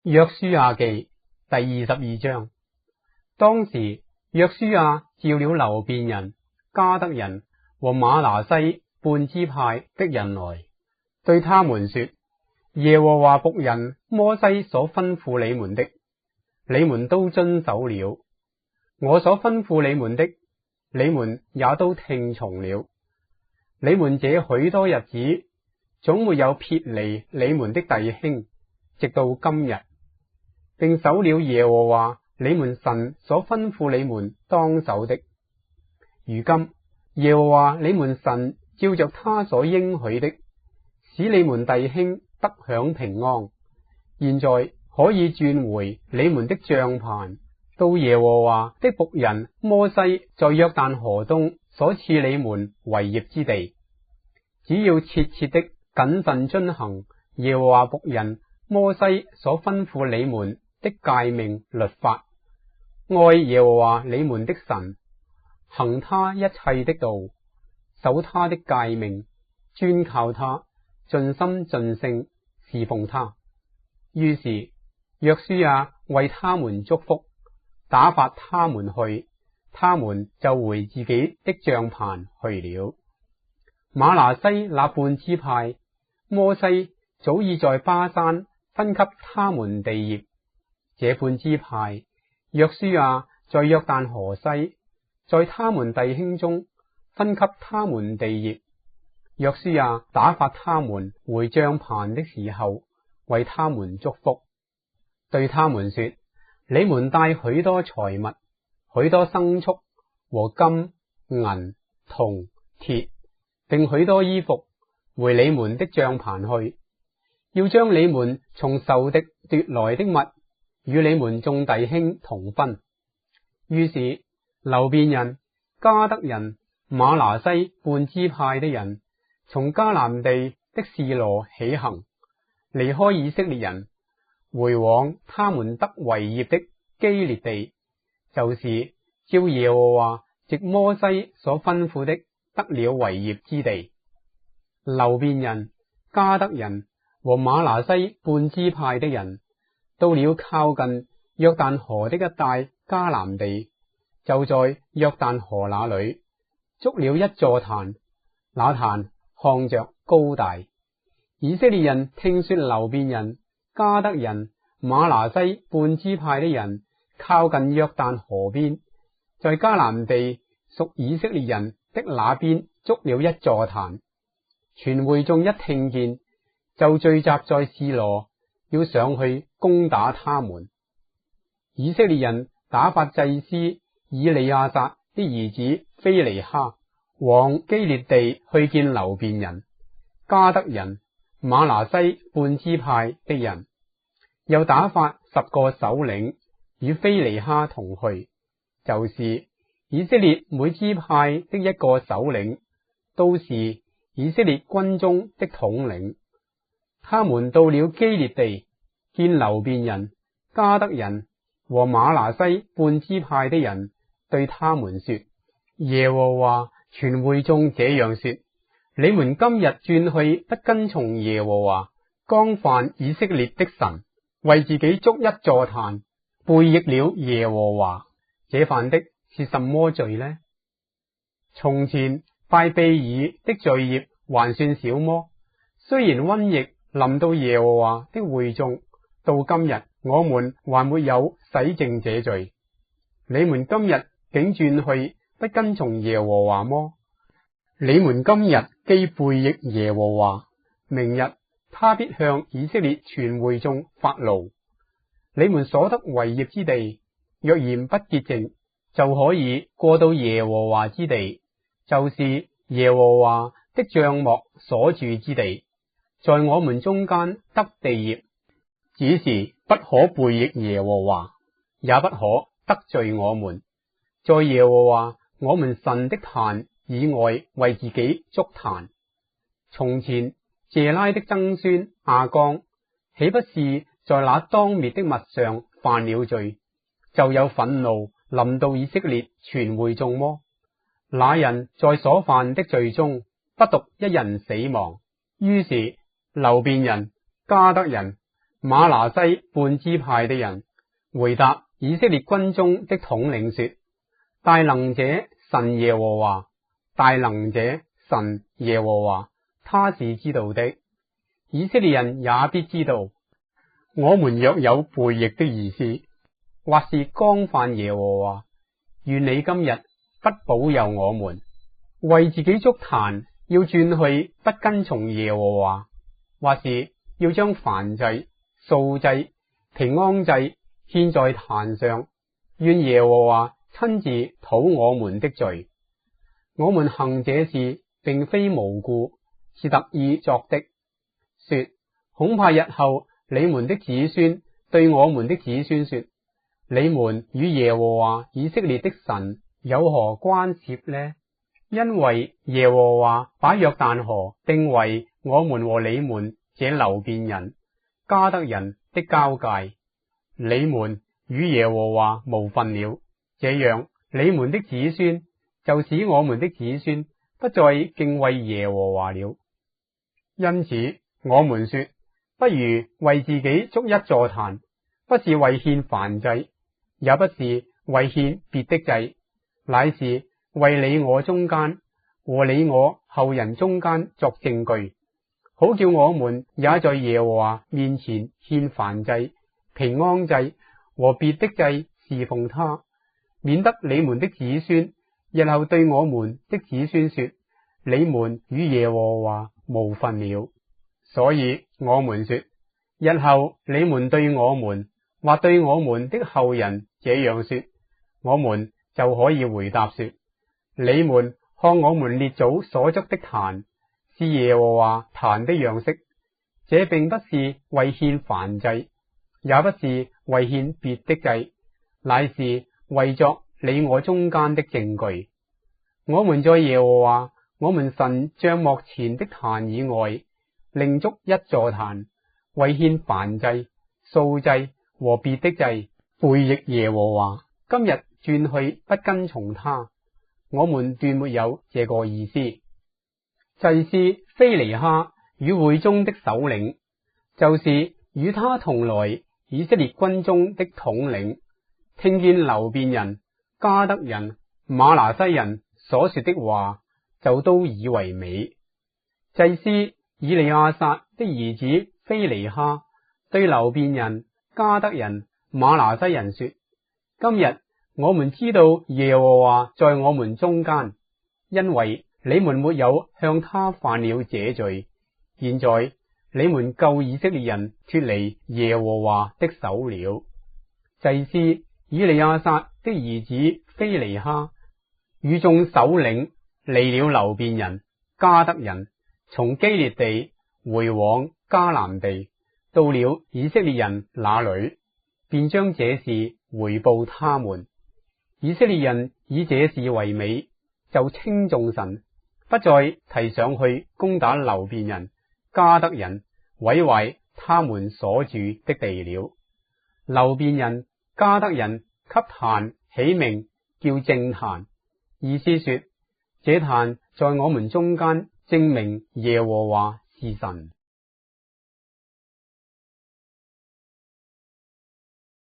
約書亞記第22章。當時約書亞召了流便人、迦得人和瑪拿西半支派的人來，對他們說：耶和華僕人摩西所吩咐你們的，你們都遵守了；我所吩咐你們的，你們也都聽從了。你們這許多日子總沒有撇離你們的弟兄，直到今日，並守了耶和華你們神所吩咐你們當守的。如今耶和華你們神照着他所應許的，使你們弟兄得享平安。現在可以轉回你們的帳棚，到耶和華的僕人摩西在約旦河東所賜你們為業之地。只要切切的謹慎遵行耶和華僕人摩西所吩咐你們的誡命律法，愛耶和華你們的神，行他一切的道，守他的誡命，專靠他，盡心盡性侍奉他。於是約書亞為他們祝福，打發他們去，他們就回自己的帳棚去了。瑪拿西那半支派，摩西早已在巴山分給他們地業。這半支派，約書亞在約旦河西，在他們弟兄中分給他們地業。約書亞打發他們回帳棚的時候，為他們祝福，對他們說：你們帶許多財物、許多牲畜和金銀銅鐵，並許多衣服，回你們的帳棚去，要將你們從仇敵奪來的物與你們眾弟兄同分。於是流便人、迦得人、瑪拿西半支派的人從迦南地的示羅起行，離開以色列人，回往他們得為業的基列地，就是照耶和華藉摩西所吩咐的得了為業之地。流便人、迦得人和瑪拿西半支派的人到了靠近約旦河的一帶迦南地，就在約旦河那裏築了一座壇，那壇看着高大。以色列人聽說流便人、迦得人、瑪拿西半支派的人靠近約旦河邊，在迦南地屬以色列人的那邊築了一座壇，全會眾一聽見，就聚集在示羅，要上去攻打他們。以色列人打發祭司以利亞撒的兒子非尼哈往基列地去見流便人、迦得人、瑪拿西半支派的人，又打發10個首領與非尼哈同去，就是以色列每支派的一個首領，都是以色列軍中的統領。他們到了基列地，見流便人、迦得人和瑪拿西半支派的人，對他們說：耶和華全會眾這樣說，你們今日轉去不跟從耶和華，干犯以色列的神，為自己築一座壇，背逆了耶和華，這犯的是什麼罪呢？從前拜毘珥的罪孽還算小麼？雖然瘟疫臨到耶和華的會眾，到今日我們還沒有洗淨這罪。你們今日竟轉去不跟從耶和華麼？你們今日既背逆耶和華，明日他必向以色列全會眾發怒。你們所得為業之地，若然不潔淨，就可以過到耶和華之地，就是耶和華的帳幕所住之地，在我們中間得地業。只是不可背逆耶和華，也不可得罪我們，在耶和華我們神的壇以外為自己築壇。從前謝拉的曾孫亞剛，豈不是在那當滅的物上犯了罪，就有憤怒臨到以色列全會眾麼？那人在所犯的罪中，不獨一人死亡。於是流便人、迦得人、瑪拿西半支派的人回答以色列軍中的統領說：大能者神耶和華，大能者神耶和華，他是知道的。以色列人也必知道，我們若有背逆的意思，或是干犯耶和華，願你今日不保佑我們，為自己築壇要轉去不跟從耶和華，或是要將燔祭、素祭、平安祭獻在壇上，願耶和華親自討我們的罪。我們行這事並非無故，是特意作的。說恐怕日後你們的子孫對我們的子孫說：你們與耶和華以色列的神有何關涉呢？因為耶和華把約旦河定為我們和你們這流便人、迦得人的交界，你們與耶和華無分了。這樣你們的子孫就使我們的子孫不再敬畏耶和華了。因此我們說，不如為自己築一座壇，不是為獻燔祭，也不是為獻別的祭，乃是為你我中間和你我後人中間作證據，好叫我們也在耶和華面前獻燔祭、平安祭和別的祭侍奉他，免得你們的子孫日後對我們的子孫說：你們與耶和華無分了。所以我們說，日後你們對我們或對我們的後人這樣說，我們就可以回答說：你們看我們列祖所築的壇是耶和華壇的樣式，這並不是為獻燔祭，也不是為獻別的祭，乃是為作你我中間的證據。我們在耶和華我們神帳幕前的壇以外，另築一座壇，為獻燔祭、素祭和別的祭，背逆耶和華。今日轉去不跟從他，我們斷沒有這個意思。祭司非尼哈與會中的首領，就是與他同來以色列軍中的統領，聽見流便人、迦得人、瑪拿西人所說的話，就都以為美。祭司以利亞撒的兒子非尼哈對流便人、迦得人、瑪拿西人說：今日我們知道耶和華在我們中間，因為你們沒有向他犯了這罪。現在你們救以色列人脫離耶和華的手了。祭司以利亞撒的兒子非尼哈與眾首領離了流便人、迦得人，從基列地回往迦南地，到了以色列人那裏，便將這事回報他們。以色列人以這事為美，就稱頌神，不再提上去攻打流便人、迦得人，毀壞他們所住的地了。流便人、迦得人給壇起名叫正壇，意思說這壇在我們中間證明耶和華是神。